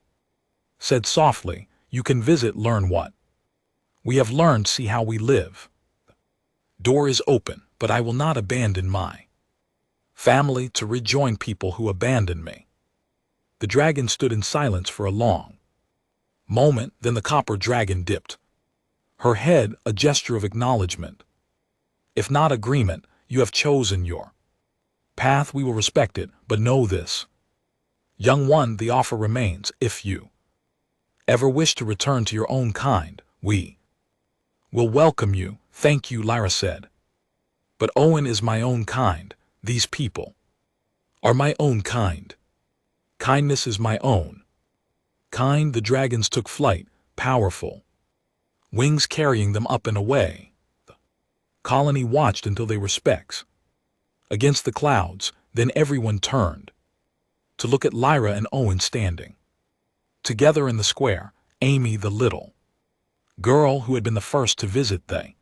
said softly. You can visit, learn what we have learned, see how we live. Door is open, but I will not abandon my family to rejoin people who abandoned me. The dragon stood in silence for a long moment. Then the copper dragon dipped her head, a gesture of acknowledgement. If not agreement, you have chosen your path. We will respect it, but know this, young one, the offer remains. If you ever wish to return to your own kind, we will welcome you. Thank you, Lyra said. But Owen is my own kind. These people are my own kind. Kindness is my own kind. The dragons took flight, powerful wings carrying them up and away. The colony watched until they were specks against the clouds. Then everyone turned to look at Lyra and Owen standing together in the square. Amy, the little girl who had been the first to visit the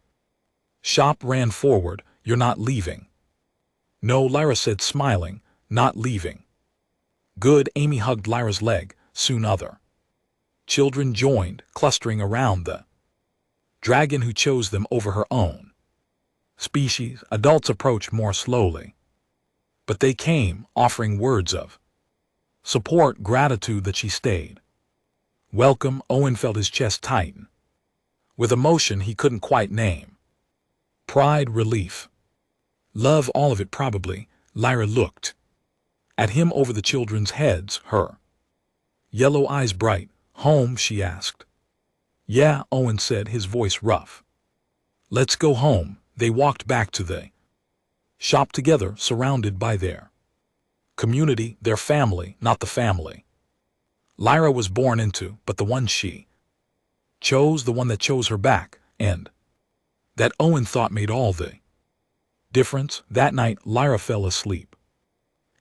shop, ran forward. You're not leaving? No, Lyra said, smiling. Not leaving. Good. Amy hugged Lyra's leg. Soon other children joined, clustering around the dragon who chose them over her own species. Adults approached more slowly, but they came, offering words of support, gratitude that she stayed. Welcome. Owen felt his chest tighten with emotion he couldn't quite name. Pride, relief, love, all of it probably. Lyra looked at him over the children's heads, her yellow eyes bright. Home? She asked. Yeah, Owen said, his voice rough. Let's go home. They walked back to the shop together, surrounded by their Community, their family, not the family Lyra was born into, but the one she chose, the one that chose her back, and that Owen thought made all the difference. That night, Lyra fell asleep.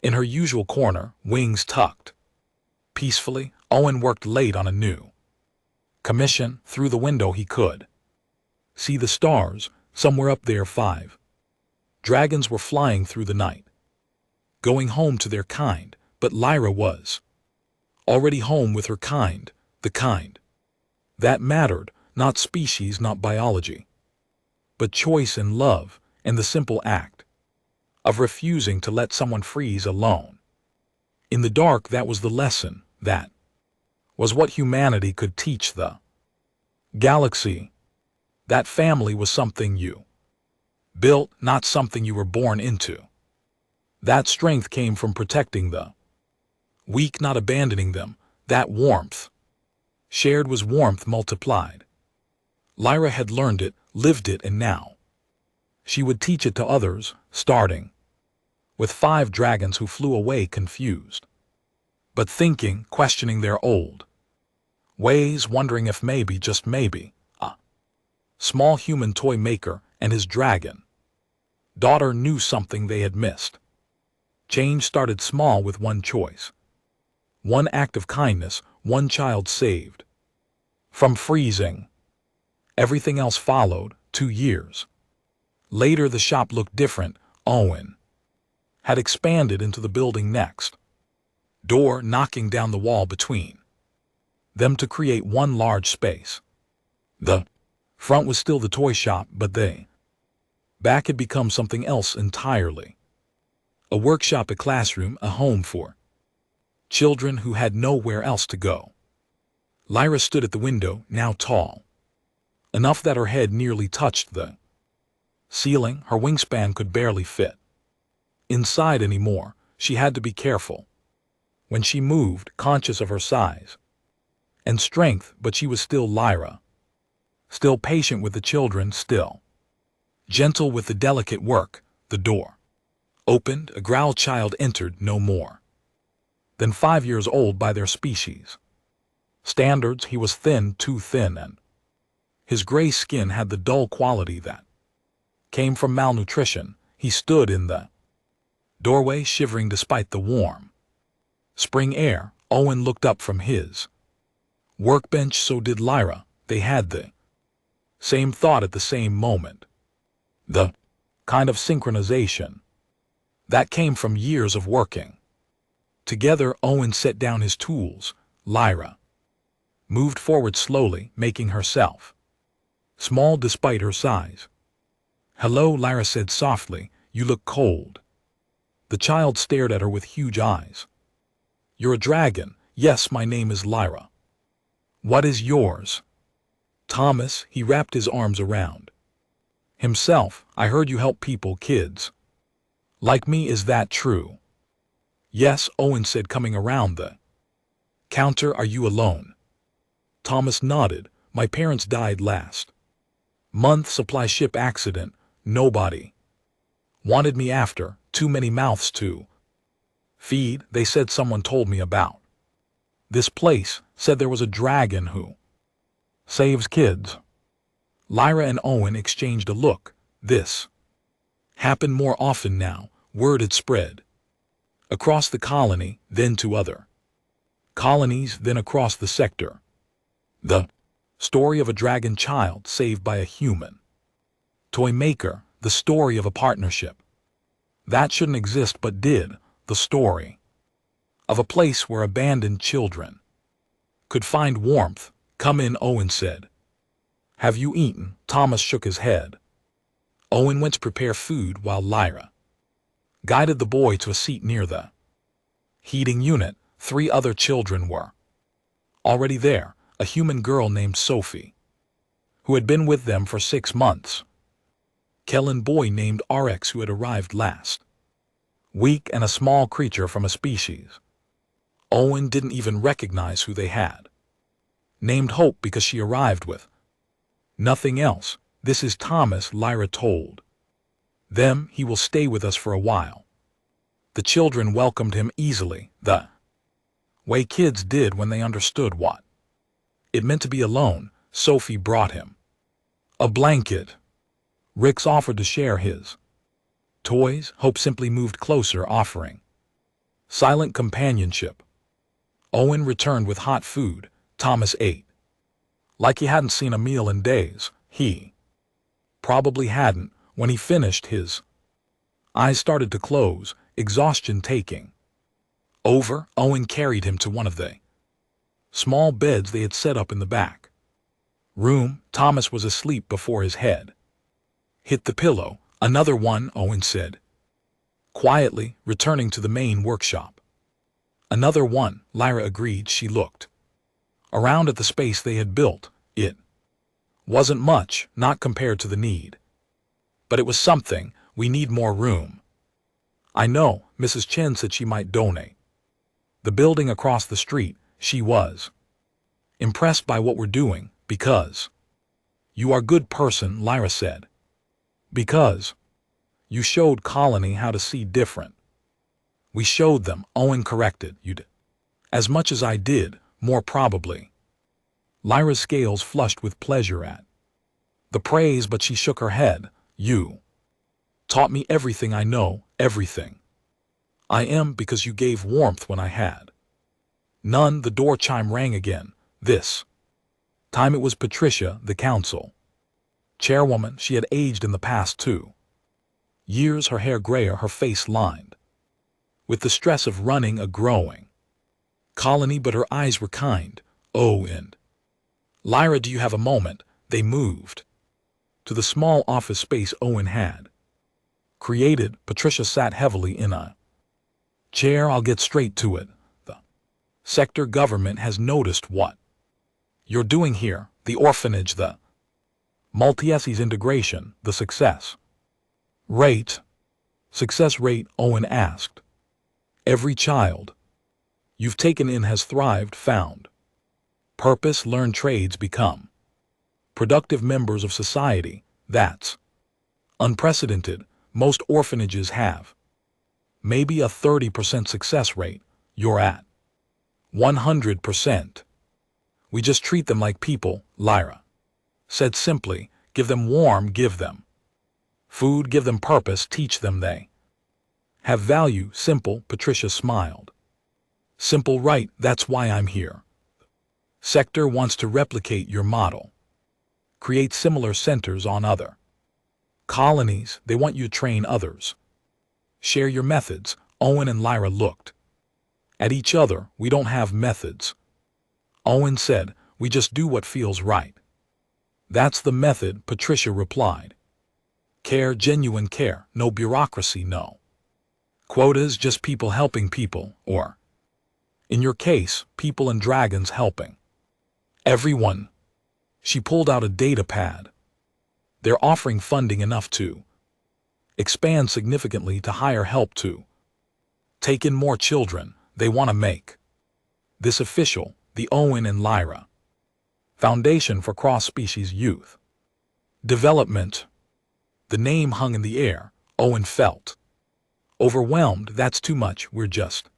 In her usual corner, wings tucked. Peacefully, Owen worked late on a new commission. Through the window he could see the stars. Somewhere up there 5 dragons were flying through the night, going home to their kind, but Lyra was already home with her kind, the kind that mattered, not species, not biology, but choice and love, and the simple act of refusing to let someone freeze alone. In the dark, that was the lesson, that was what humanity could teach the galaxy. That family was something you built, not something you were born into. That strength came from protecting the weak, not abandoning them. That warmth shared was warmth multiplied. Lyra had learned it, lived it, and now she would teach it to others, starting with 5 dragons who flew away confused, but thinking, questioning their old ways, wondering if maybe, just maybe, a small human Toymaker and his dragon daughter knew something they had missed. Change started small with one choice, one act of kindness, one child saved from freezing. Everything else followed. 2 years later, the shop looked different. Owen had expanded into the building next door, knocking down the wall between them to create one large space. The front was still the toy shop, but the back had become something else entirely. A workshop, a classroom, a home for children who had nowhere else to go. Lyra stood at the window, now tall enough that her head nearly touched the ceiling. Her wingspan could barely fit inside anymore. She had to be careful when she moved, conscious of her size and strength, but she was still Lyra, still patient with the children, still gentle with the delicate work. The door opened, a growl child entered, no more than 5 years old by their species standards. He was thin, too thin, and his gray skin had the dull quality that came from malnutrition. He stood in the doorway, shivering despite the warm spring air. Owen looked up from his workbench, so did Lyra. They had the same thought at the same moment. The kind of synchronization that came from years of working together. Owen set down his tools. Lyra moved forward slowly, making herself small despite her size. "Hello," Lyra said softly. "You look cold." The child stared at her with huge eyes. "You're a dragon." "Yes, my name is Lyra." "What is yours?" "Thomas." He wrapped his arms around himself. "I heard you help people, kids like me. Is that true?" "Yes," Owen said, coming around the counter. "Are you alone?" Thomas nodded. "My parents died last month. Supply ship accident. Nobody wanted me after. Too many mouths to feed. They said someone told me about this place, said there was a dragon who saves kids." Lyra and Owen exchanged a look. This happened more often now. Word had spread across the colony, then to other colonies, then across the sector. The story of a dragon child saved by a human Toymaker. The story of a partnership that shouldn't exist but did. The story of a place where abandoned children could find warmth. "Come in," Owen said. "Have you eaten?" Thomas shook his head. Owen went to prepare food while Lyra guided the boy to a seat near the heating unit. 3 other children were already there. A human girl named Sophie, who had been with them for 6 months. Kellen boy named RX, who had arrived last week, and a small creature from a species Owen didn't even recognize who they had named Hope because she arrived with nothing else. "This is Thomas," Lyra told them. "He will stay with us for a while." The children welcomed him easily, the way kids did when they understood what it meant to be alone. Sophie brought him a blanket. Rix offered to share his toys. Hope simply moved closer, offering silent companionship. Owen returned with hot food. Thomas ate like he hadn't seen a meal in days. He probably hadn't. When he finished, his eyes started to close, exhaustion taking over. Owen carried him to one of the small beds they had set up in the back room. Thomas was asleep before his head hit the pillow. Another one, Owen said quietly, returning to the main workshop. Another one, Lyra agreed. She looked around at the space they had built. It wasn't much, not compared to the need. But it was something. We need more room. I know, Mrs. Chen said she might donate the building across the street. She was impressed by what we're doing. Because you are a good person, Lyra said. Because you showed Colony how to see different. We showed them, Owen corrected. You did. As much as I did, more probably. Lyra's scales flushed with pleasure at the praise, but she shook her head. You taught me everything I know, everything I am, because you gave warmth when I had none. The door chime rang again. This time it was Patricia, the council chairwoman. She had aged in the past 2 years, her hair grayer, her face lined with the stress of running a growing colony, but her eyes were kind. Oh, and Lyra, do you have a moment? They moved to the small office space Owen had created. Patricia sat heavily in a chair. I'll get straight to it. The sector government has noticed what you're doing here. The orphanage, the multi-SES integration, the success rate. Success rate, Owen asked. Every child you've taken in has thrived, found purpose, learned trades, become productive members of society. That's unprecedented. Most orphanages have maybe a 30% success rate. You're at 100%. We just treat them like people, Lyra said simply. Give them warmth, give them food, give them purpose, teach them they have value. Simple, Patricia smiled. Simple, right? That's why I'm here. Sector wants to replicate your model. Create similar centers on other colonies. They want you to train others. Share your methods. Owen and Lyra looked at each other. We don't have methods, Owen said. We just do what feels right. That's the method, Patricia replied. Care, genuine care, no bureaucracy, no quotas, just people helping people, or, in your case, people and dragons helping everyone. She pulled out a data pad. They're offering funding enough to expand significantly, to hire help, to take in more children. They want to make this official. The Owen and Lyra Foundation for Cross-Species Youth Development. The name hung in the air. Owen felt overwhelmed. That's too much. We're just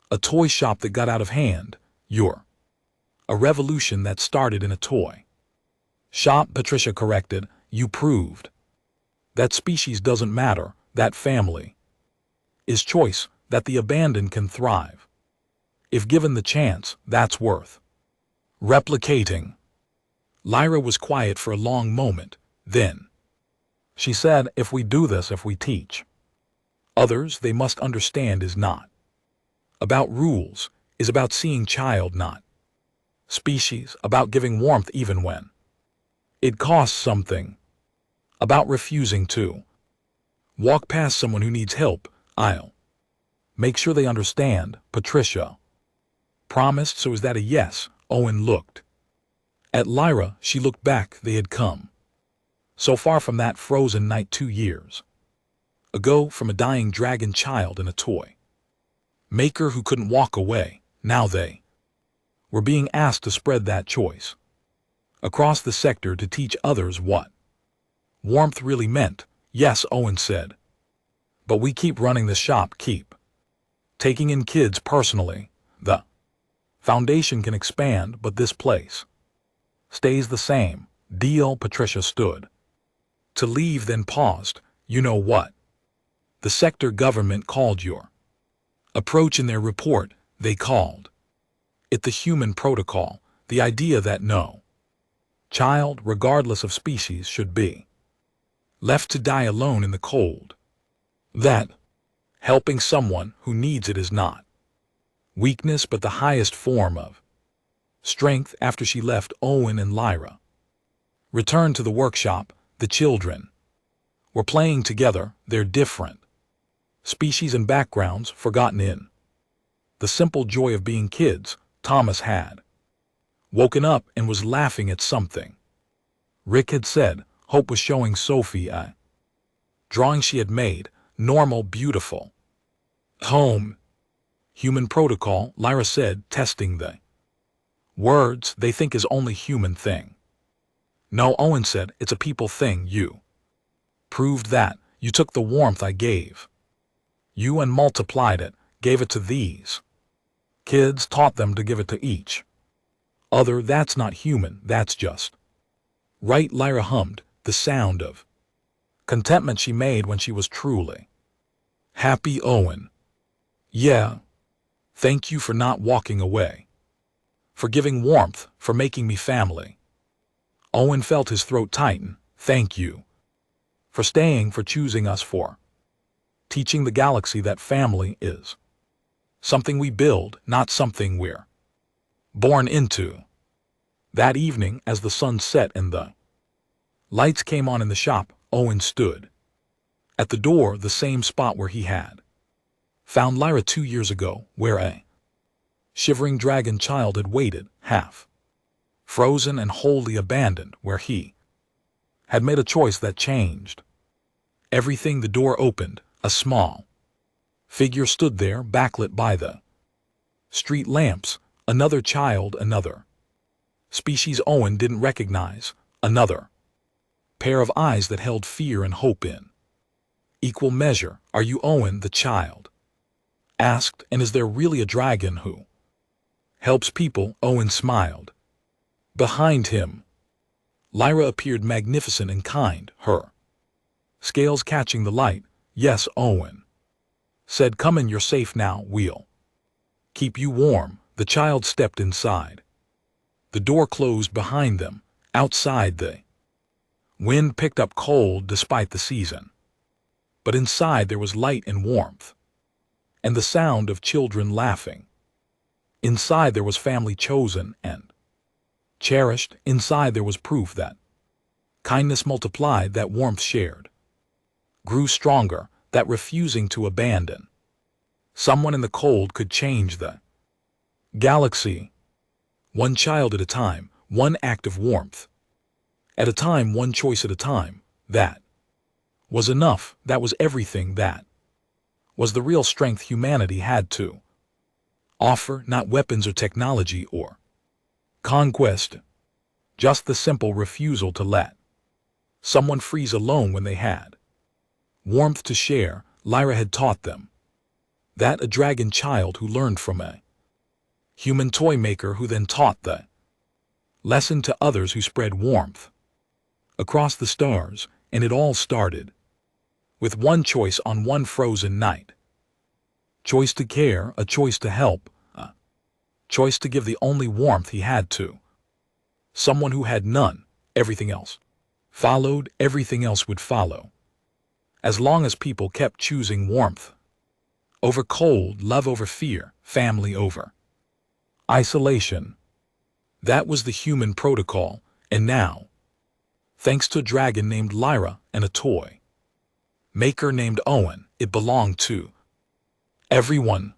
a toy shop that got out of hand. You're a revolution that started in a toy shop, Patricia corrected. You proved that species doesn't matter, that family is choice, that the abandoned can thrive. If given the chance, that's worth replicating. Lyra was quiet for a long moment. Then she said, if we do this, if we teach others, they must understand is not about rules, is about seeing child, not species, about giving warmth even when it costs something, about refusing to walk past someone who needs help. I'll make sure they understand, Patricia promised. So is that a yes? Owen looked at Lyra. She looked back. They had come so far from that frozen night 2 years ago, from a dying dragon child and a toy maker who couldn't walk away. Now they were being asked to spread that choice across the sector, to teach others what warmth really meant. Yes, Owen said. But we keep running the shop, keep Taking in kids personally, the foundation can expand, but this place stays the same. Deal. Patricia stood to leave, then paused. You know what? The sector government called your approach in their report. They called it the human protocol, the idea that no child, regardless of species, should be left to die alone in the cold. That helping someone who needs it is not weakness but the highest form of strength. After she left, Owen and Lyra returned to the workshop. The children were playing together, their different species and backgrounds forgotten in the simple joy of being kids. Thomas had woken up and was laughing at something Rick had said. Hope was showing Sophie a drawing she had made. Normal, beautiful. Home. Human protocol, Lyra said, testing the words. They think is only human thing. No, Owen said, it's a people thing. You proved that. You took the warmth I gave you and multiplied it, gave it to these kids, taught them to give it to each other. That's not human, that's just right. Lyra hummed, the sound of contentment she made when she was truly happy. Owen. Yeah. Thank you for not walking away. For giving warmth, for making me family. Owen felt his throat tighten. Thank you. For staying, for choosing us, for teaching the galaxy that family is something we build, not something we're born into. That evening, as the sun set and the lights came on in the shop, Owen stood at the door, the same spot where he had found Lyra 2 years ago, where a shivering dragon child had waited, half frozen and wholly abandoned, where he had made a choice that changed everything. The door opened. A small figure stood there, backlit by the street lamps. Another child, another species Owen didn't recognize, another pair of eyes that held fear and hope in equal measure. Are you Owen? The child asked. And is there really a dragon who helps people? Owen smiled. Behind him, Lyra appeared magnificent and kind, her scales catching the light. Yes, Owen said. Come in, you're safe now, we'll keep you warm. The child stepped inside. The door closed behind them. Outside, the wind picked up cold despite the season. But inside there was light and warmth, and the sound of children laughing. Inside there was family chosen and cherished. Inside there was proof that kindness multiplied, that warmth shared grew stronger, that refusing to abandon someone in the cold could change the galaxy. One child at a time, one act of warmth at a time, one choice at a time. That was enough. That was everything. That was the real strength humanity had to offer, not weapons or technology or conquest. Just the simple refusal to let someone freeze alone when they had warmth to share. Lyra had taught them that, a dragon child who learned from a human Toymaker, who then taught the lesson to others, who spread warmth across the stars. And it all started with one choice on one frozen night. Choice to care, a choice to help, a choice to give the only warmth he had to someone who had none. Everything else followed, everything else would follow. As long as people kept choosing warmth over cold, love over fear, family over isolation. That was the human protocol. And now, thanks to a dragon named Lyra and a toy maker named Owen, it belonged to everyone.